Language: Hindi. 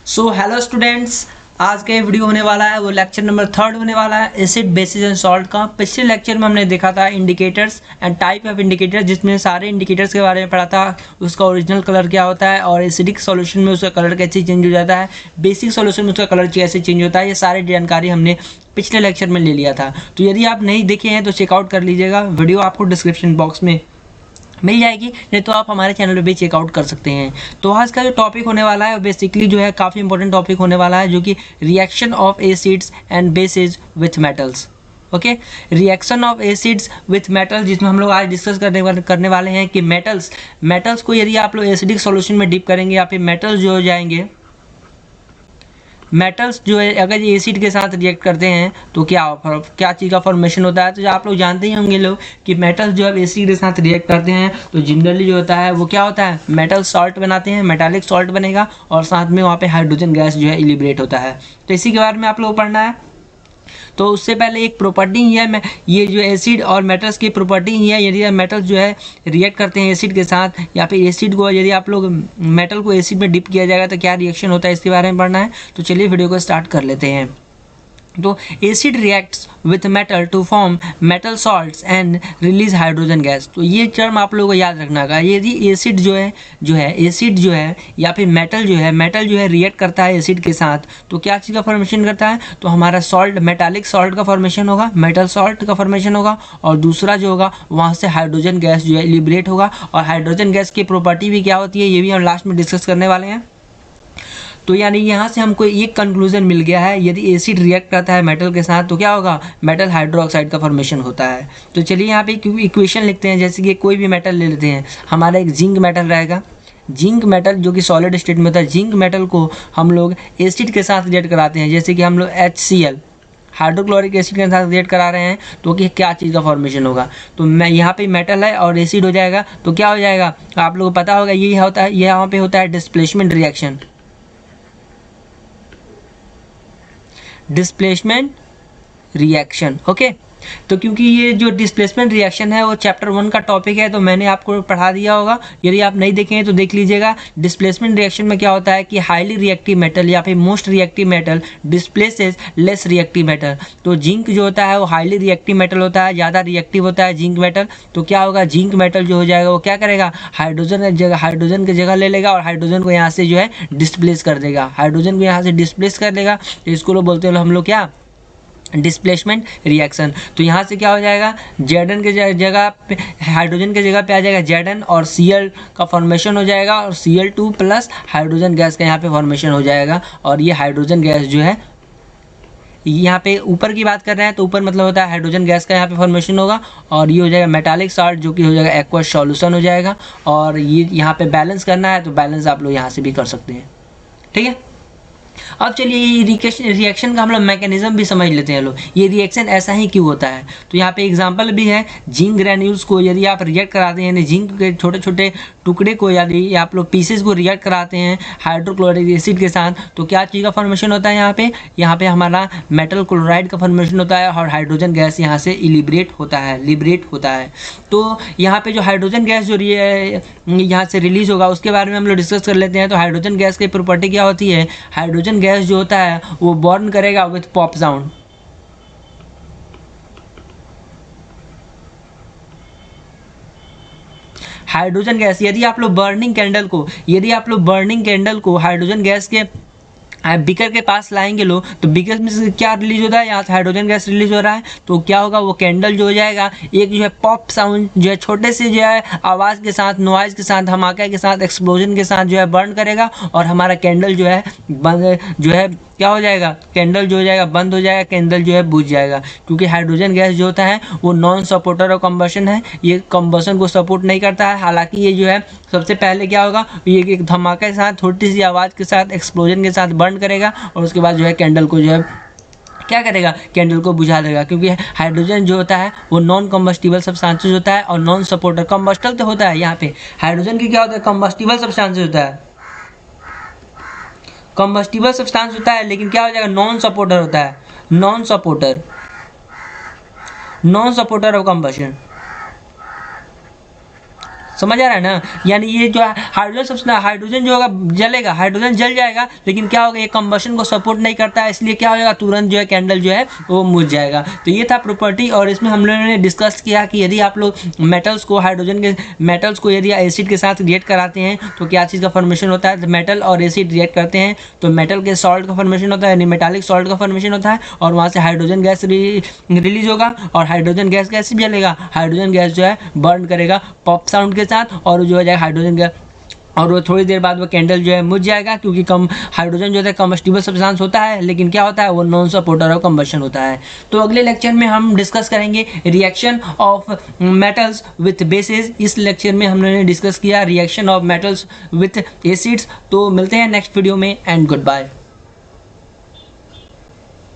सो हेलो स्टूडेंट्स, आज का ये वीडियो होने वाला है वो लेक्चर नंबर 3 होने वाला है एसिड बेसिस एंड सॉल्ट का। पिछले लेक्चर में हमने देखा था indicators and type of indicators, जिसमें सारे इंडिकेटर्स के बारे में पढ़ा था, उसका ओरिजिनल कलर क्या होता है और एसिडिक सॉल्यूशन में उसका कलर कैसे चेंज हो जाता है, बेसिक सॉल्यूशन में उसका कलर कैसे चेंज होता है। ये सारी जानकारी हमने पिछले लेक्चर में ले लिया था। तो यदि आप नहीं देखे हैं तो चेकआउट कर लीजिएगा, वीडियो आपको डिस्क्रिप्शन बॉक्स में मिल जाएगी, नहीं तो आप हमारे चैनल पे भी चेकआउट कर सकते हैं। तो आज का जो टॉपिक होने वाला है बेसिकली जो है काफ़ी इंपॉर्टेंट टॉपिक होने वाला है, जो कि reaction of acids and bases with metals. Okay, reaction of acids with metals, जिसमें हम लोग आज डिस्कस करने वाले हैं कि मेटल्स को यदि आप लोग एसिडिक सॉल्यूशन में डिप करेंगे या फिर मेटल्स जो हो जाएंगे, मेटल्स जो है अगर ये एसिड के साथ रिएक्ट करते हैं तो क्या चीज़ का फॉर्मेशन होता है। तो आप लोग जानते ही होंगे लोग कि मेटल्स जो है एसिड के साथ रिएक्ट करते हैं तो जनरली जो होता है वो क्या होता है, मेटल सॉल्ट बनाते हैं, मेटालिक सॉल्ट बनेगा और साथ में वहाँ पे हाइड्रोजन गैस जो है लिबरेट होता है। तो इसी के बारे में आप लोग पढ़ना है। तो उससे पहले एक प्रॉपर्टी ही है, ये जो एसिड और मेटल्स की प्रॉपर्टी ही है, यदि मेटल्स जो है रिएक्ट करते हैं एसिड के साथ या फिर एसिड को यदि आप लोग मेटल को एसिड में डिप किया जाएगा तो क्या रिएक्शन होता है, इसके बारे में पढ़ना है। तो चलिए वीडियो को स्टार्ट कर लेते हैं। तो acid reacts with metal to form metal salts and release hydrogen gas. तो ये टर्म आप लोगों को याद रखना होगा। यदि एसिड एसिड जो है या फिर मेटल जो है रिएक्ट करता है एसिड के साथ तो क्या चीज़ का फॉर्मेशन करता है, तो हमारा सॉल्ट मेटालिक सॉल्ट का फॉर्मेशन होगा, मेटल सॉल्ट का फॉर्मेशन होगा और दूसरा जो होगा वहाँ से हाइड्रोजन गैस जो है लिबरेट होगा। और हाइड्रोजन गैस की प्रॉपर्टी भी क्या होती है ये भी हम लास्ट में डिस्कस करने वाले हैं। तो यानी यहाँ से हमको एक कंक्लूजन मिल गया है, यदि एसिड रिएक्ट करता है मेटल के साथ तो क्या होगा, मेटल हाइड्रोक्साइड का फॉर्मेशन होता है। तो चलिए यहाँ पे इक्वेशन लिखते हैं। जैसे कि कोई भी मेटल ले लेते हैं, हमारा एक जिंक मेटल रहेगा, जिंक मेटल जो कि सॉलिड स्टेट में होता है। जिंक मेटल को हम लोग एसिड के साथ रिएक्ट कराते हैं, जैसे कि हम लोग HCl हाइड्रोक्लोरिक एसिड के साथ रिएक्ट करा रहे हैं तो कि क्या चीज़ का फॉर्मेशन होगा। तो मैं यहाँ पे मेटल है और एसिड हो जाएगा तो क्या हो जाएगा, आप लोगों को पता होगा ये होता है, ये यहाँ पे होता है displacement reaction, displacement reaction. Okay, तो क्योंकि ये जो डिस्प्लेसमेंट रिएक्शन है वो चैप्टर 1 का टॉपिक है तो मैंने आपको पढ़ा दिया होगा, यदि आप नहीं देखे हैं तो देख लीजिएगा। डिस्प्लेसमेंट रिएक्शन में क्या होता है कि हाईली रिएक्टिव मेटल या फिर most reactive metal displaces less reactive metal. तो जिंक जो होता है वो हाईली रिएक्टिव मेटल होता है, ज़्यादा रिएक्टिव होता है जिंक मेटल। तो क्या होगा, जिंक मेटल जो हो जाएगा वो क्या करेगा, हाइड्रोजन की जगह ले लेगा और हाइड्रोजन को यहाँ से जो है डिस्प्लेस कर देगा, हाइड्रोजन को यहाँ से डिस्प्लेस कर देगा। तो इसको लोग बोलते हैं हम लोग क्या, डिस्प्लेसमेंट रिएक्शन। तो यहाँ से क्या हो जाएगा, Zn के जगह पे हाइड्रोजन के जगह पे आ जाएगा Zn और Cl का फॉर्मेशन हो जाएगा और Cl2 प्लस हाइड्रोजन गैस का यहाँ पे फॉर्मेशन हो जाएगा। और ये हाइड्रोजन गैस जो है यहाँ पे ऊपर की बात कर रहे हैं तो ऊपर मतलब होता है हाइड्रोजन गैस का यहाँ पे फॉर्मेशन होगा और ये हो जाएगा मेटालिक सॉल्ट जो कि हो जाएगा एक्वस सॉल्यूशन हो जाएगा। और ये यहाँ पे बैलेंस करना है तो बैलेंस आप लोग यहाँ से भी कर सकते हैं। ठीक है, अब चलिए ये रिएक्शन का हम लोग मैकेनिज्म भी समझ लेते हैं लोग, ये रिएक्शन ऐसा ही क्यों होता है। तो यहाँ पे एग्जांपल भी है, जिंक ग्रैन्यूल्स को यदि आप रिएक्ट कराते हैं, यानी जिंक के छोटे छोटे टुकड़े को यदि आप लोग पीसेस को रिएक्ट कराते हैं हाइड्रोक्लोरिक एसिड के साथ तो क्या चीज़ का फॉर्मेशन होता है, यहाँ पे हमारा मेटल क्लोराइड का फॉर्मेशन होता है और हाइड्रोजन गैस यहाँ से लिबरेट होता है। तो यहाँ पे जो हाइड्रोजन गैस जो यहाँ से रिलीज होगा उसके बारे में हम लोग डिस्कस कर लेते हैं। तो हाइड्रोजन गैस की प्रॉपर्टी क्या होती है, हाइड्रोजन गैस जो होता है वो बर्न करेगा with pop sound. Hydrogen gas यदि आप लोग बर्निंग कैंडल को हाइड्रोजन गैस के बीकर के पास लाएंगे लोग तो बीकर में से क्या रिलीज होता है, यहाँ से हाइड्रोजन गैस रिलीज हो रहा है। तो क्या होगा, वो कैंडल जो हो जाएगा एक जो है पॉप साउंड जो है छोटे से जो है आवाज़ के साथ, नॉइज़ के साथ, धमाके के साथ, एक्सप्लोजन के साथ जो है बर्न करेगा और हमारा कैंडल जो है बंद जो है क्या हो जाएगा, कैंडल जो हो जाएगा बंद हो जाएगा, कैंडल जो है बुझ जाएगा। क्योंकि हाइड्रोजन गैस जो होता है वो नॉन सपोर्टर ऑफ कंबशन है, ये कंबशन को सपोर्ट नहीं करता है। हालांकि ये जो है सबसे पहले क्या होगा, ये एक धमाके के साथ, छोटी सी आवाज़ के साथ, एक्सप्लोजन के साथ बर्न करेगा और उसके बाद जो है कैंडल को जो है क्या करेगा, कैंडल को बुझा देगा। क्योंकि हाइड्रोजन जो होता है वो नॉन कम्बस्टिबल सब्सटेंसेस होता है और नॉन सपोर्टर, कम्बस्टल तो होता है, यहाँ पे हाइड्रोजन की क्या होता है, कम्बस्टिबल सब्सटेंसेस होता है, कम्बस्टिबल सब्सटेंस होता है, लेकिन क्या हो जाएगा, नॉन सपोर्टर होता है, नॉन सपोर्टर ऑफ कंबशन। समझ आ रहा है ना। यानी ये जो हाइड्रोजन सबसे हाइड्रोजन जो होगा जलेगा, हाइड्रोजन जल जाएगा, लेकिन क्या होगा, ये कंबशन को सपोर्ट नहीं करता है, इसलिए क्या हो जाएगा, तुरंत जो है कैंडल जो है वो मुझ जाएगा। तो ये था प्रॉपर्टी, और इसमें हम लोगों ने डिस्कस किया कि यदि आप लोग मेटल्स को हाइड्रोजन के मेटल्स को यदि एसिड के साथ रिएक्ट कराते हैं तो क्या चीज़ का फॉर्मेशन होता है। तो मेटल और एसिड रिएक्ट करते हैं तो मेटल के सॉल्ट का फॉर्मेशन होता है, यानी मेटालिक सॉल्ट का फॉर्मेशन होता है, और वहाँ से हाइड्रोजन गैस रिलीज होगा, और हाइड्रोजन गैस कैसे जलेगा, हाइड्रोजन गैस जो है बर्न करेगा पॉप साउंड के साथ, और जो हो जाएगा हाइड्रोजन गैस, और वो थोड़ी देर बाद वो कैंडल जो है मुझ जाएगा, क्योंकि कम हाइड्रोजन जो है कम्बस्टिबल सब्सटेंस होता है, लेकिन क्या होता है, वो नॉन सपोर्टर ऑफ कम्बशन होता है। तो अगले लेक्चर में हम डिस्कस करेंगे reaction of metals with basis. इस लेक्चर में हमने डिस्कस किया reaction of metals with acids. तो मिलते हैं नेक्स्ट वीडियो में, एंड गुड बाय।